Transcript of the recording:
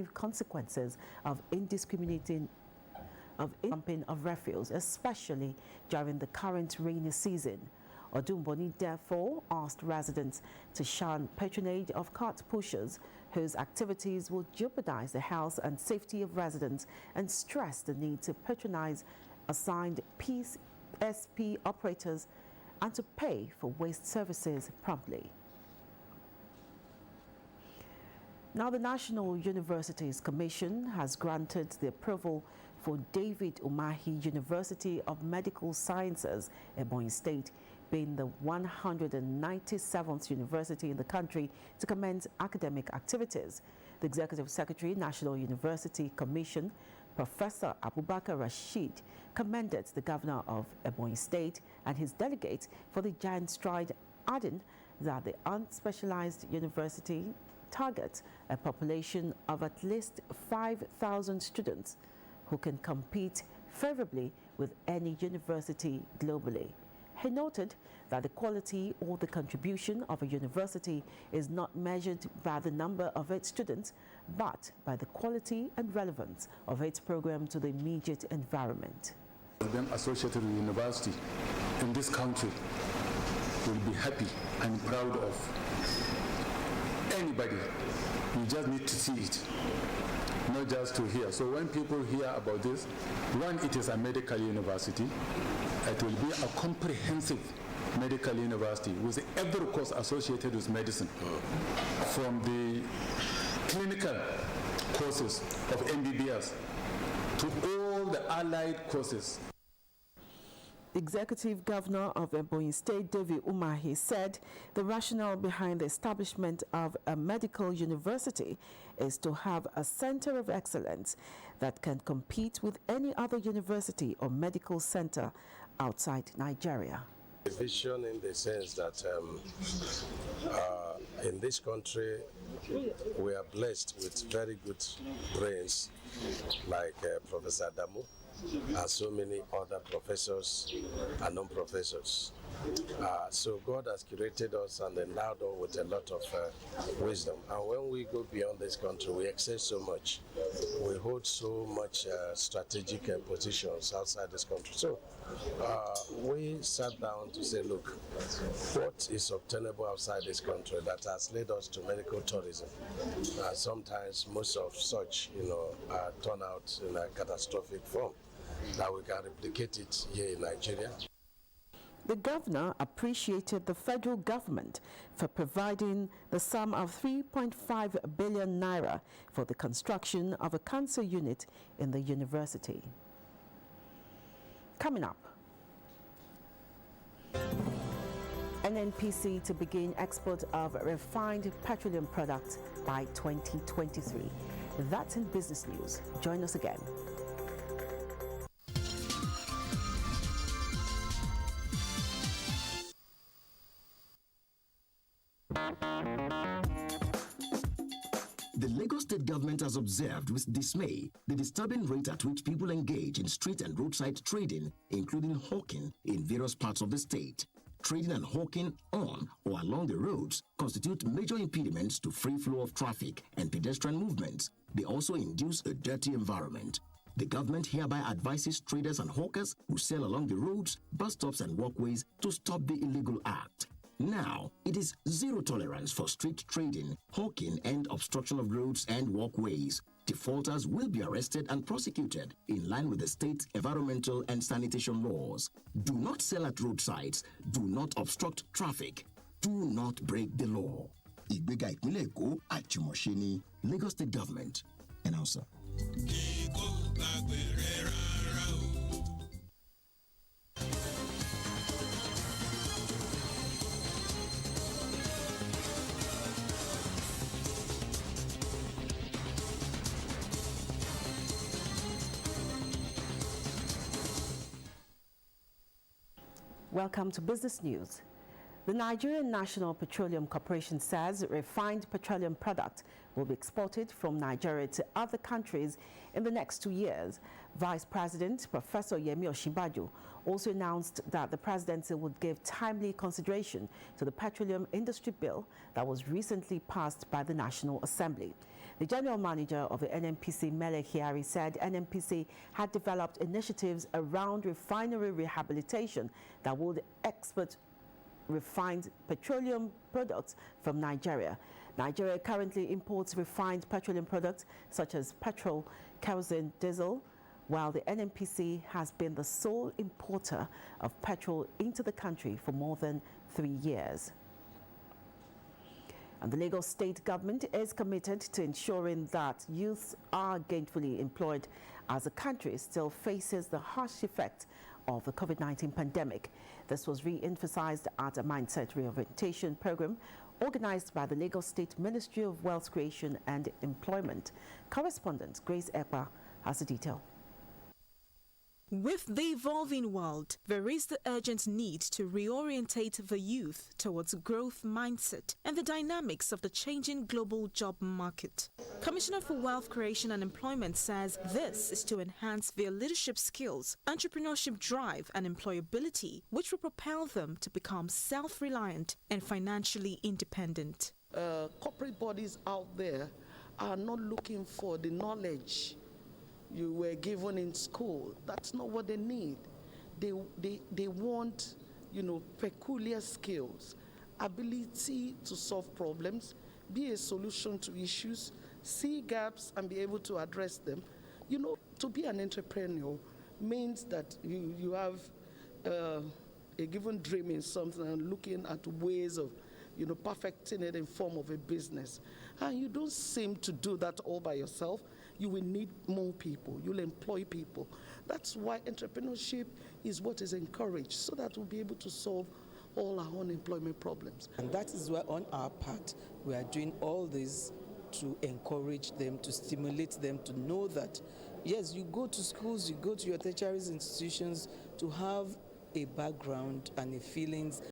consequences of indiscriminating dumping of refuse, especially during the current rainy season. Odumboni therefore asked residents to shun patronage of cart pushers whose activities will jeopardize the health and safety of residents, and stressed the need to patronize assigned PSP operators and to pay for waste services promptly. Now, the National Universities Commission has granted the approval for David Umahi University of Medical Sciences, Ebonyi State, being the 197th university in the country to commence academic activities. The Executive Secretary, National University Commission, Professor Abubakar Rashid, commended the Governor of Ebonyi State and his delegates for the giant stride, adding that the unspecialized university targets a population of at least 5,000 students who can compete favorably with any university globally. He noted that the quality or the contribution of a university is not measured by the number of its students, but by the quality and relevance of its program to the immediate environment. Being associated with university in this country will be happy and proud of. Anybody, you just need to see it, not just to hear. So when people hear about this, one, it is a medical university. It will be a comprehensive medical university with every course associated with medicine, from the clinical courses of MBBS to all the allied courses. Executive Governor of Ebonyi State, David Umahi, said the rationale behind the establishment of a medical university is to have a center of excellence that can compete with any other university or medical center outside Nigeria. A vision in the sense that in this country we are blessed with very good brains like Professor Adamu and so many other professors and non-professors. So God has created us and endowed us with a lot of wisdom. And when we go beyond this country, we excel so much. We hold so much strategic positions outside this country. So we sat down to say, look, what is obtainable outside this country that has led us to medical tourism? Sometimes most of such, turn out in a catastrophic form, that we can replicate it here in Nigeria. The governor appreciated the federal government for providing the sum of 3.5 billion naira for the construction of a cancer unit in the university. Coming up, NNPC to begin export of refined petroleum products by 2023. That's in business news. Join us again. The Lagos State government has observed with dismay the disturbing rate at which people engage in street and roadside trading, including hawking, in various parts of the state. Trading and hawking on or along the roads constitute major impediments to free flow of traffic and pedestrian movements. They also induce a dirty environment. The government hereby advises traders and hawkers who sell along the roads, bus stops and walkways to stop the illegal act. Now, it is zero tolerance for street trading, hawking and obstruction of roads and walkways. Defaulters will be arrested and prosecuted in line with the state's environmental and sanitation laws. Do not sell at roadsides. Do not obstruct traffic. Do not break the law. Ìgbéga ìpínlẹ̀ Èkó àjùmọ̀ṣe Lagos State Government. Announcer. Welcome to Business News. The Nigerian National Petroleum Corporation says refined petroleum products will be exported from Nigeria to other countries in the next 2 years. Vice President Professor Yemi Osinbajo also announced that the presidency would give timely consideration to the petroleum industry bill that was recently passed by the National Assembly. The general manager of the NNPC, Mele Kyari, said NNPC had developed initiatives around refinery rehabilitation that would export refined petroleum products from Nigeria. Nigeria currently imports refined petroleum products such as petrol, kerosene, diesel, while the NNPC has been the sole importer of petrol into the country for more than 3 years. And the Lagos State government is committed to ensuring that youths are gainfully employed as the country still faces the harsh effect of the COVID-19 pandemic. This was re-emphasized at a mindset reorientation program organized by the Lagos State Ministry of Wealth Creation and Employment. Correspondent Grace Ekpa has the detail. With the evolving world, there is the urgent need to reorientate the youth towards growth mindset and the dynamics of the changing global job market. Commissioner for Wealth Creation and Employment says this is to enhance their leadership skills, entrepreneurship drive and employability, which will propel them to become self-reliant and financially independent. Corporate bodies out there are not looking for the knowledge you were given in school. That's not what they need. They want, peculiar skills, ability to solve problems, be a solution to issues, see gaps and be able to address them. To be an entrepreneur means that you have a given dream in something and looking at ways of perfecting it in form of a business. And you don't seem to do that all by yourself. You will need more people. You'll employ people. That's why entrepreneurship is what is encouraged, so that we'll be able to solve all our unemployment problems. And that is why on our part, we are doing all this to encourage them, to stimulate them to know that, yes, you go to schools, you go to your tertiary institutions to have a background and a feelings